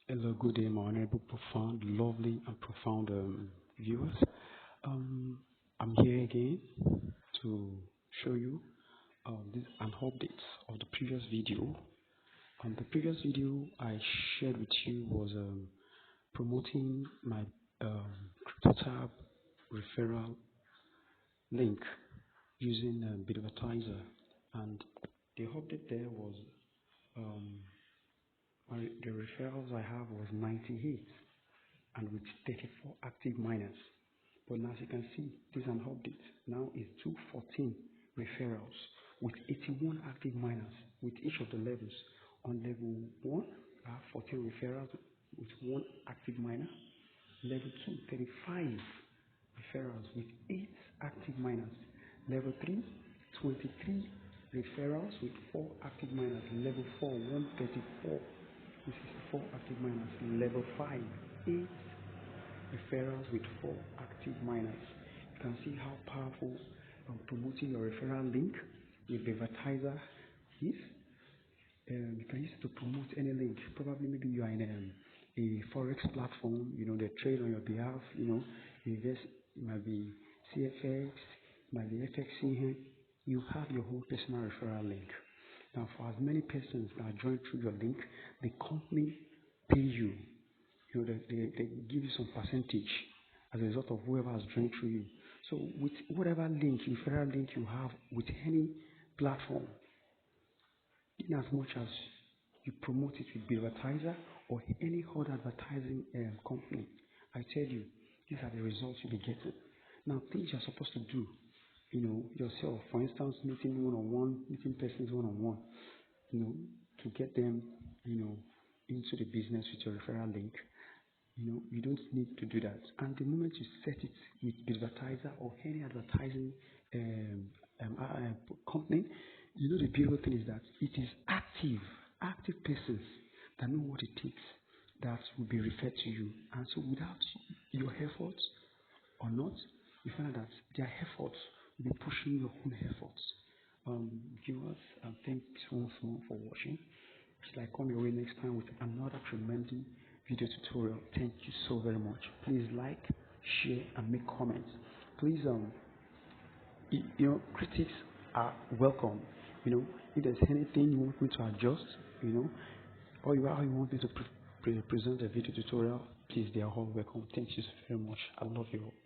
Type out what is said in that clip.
Hello, good day, my honorable, profound, lovely, and profound viewers. Um, I'm here again to show you an update of the previous video. The previous video I shared with you was promoting my CryptoTab referral link using Bitadvertiser, and the update there was um, the referrals I have was 98 and with 34 active miners. But now as you can see, this is an update. Now it's 214 referrals with 81 active miners with each of the levels. On level 1, I have 14 referrals with 1 active miner. Level 2, 35 referrals with 8 active miners. Level 3, 23 referrals with 4 active miners. Level 4, 134 with 64 active miners. Level 5, 8 referrals with 4 active miners. You can see how powerful promoting your referral link with the advertiser is. You can use it to promote any link. Probably maybe you are in a forex platform, they trade on your behalf, invest, it might be CFX, it might be FXC here. You have your own personal referral link. Now, for as many persons that join through your link, the company pay you. They give you some percentage as a result of whoever has joined through you. So with whatever link, referral link you have with any platform, in as much as you promote it with Bitadvertiser or any other advertising company, I tell you, these are the results you'll be getting. Now, things you're supposed to do, yourself, for instance, meeting one-on-one, meeting persons one-on-one, to get them, into the business with your referral link. You don't need to do that. And the moment you set it with Bitadvertiser or any advertising company, the beautiful thing is that it is active persons that know what it takes that will be referred to you. And so without your efforts or not, you find out that their efforts will be pushing your own efforts. Viewers, thanks once more for watching. Till I come your way next time with another tremendous video tutorial. Thank you so very much. Please like, share, and make comments. Please, critics are welcome. If there's anything you want me to adjust, or how you want me to present a video tutorial, please, they are all welcome. Thank you so very much. I love you all.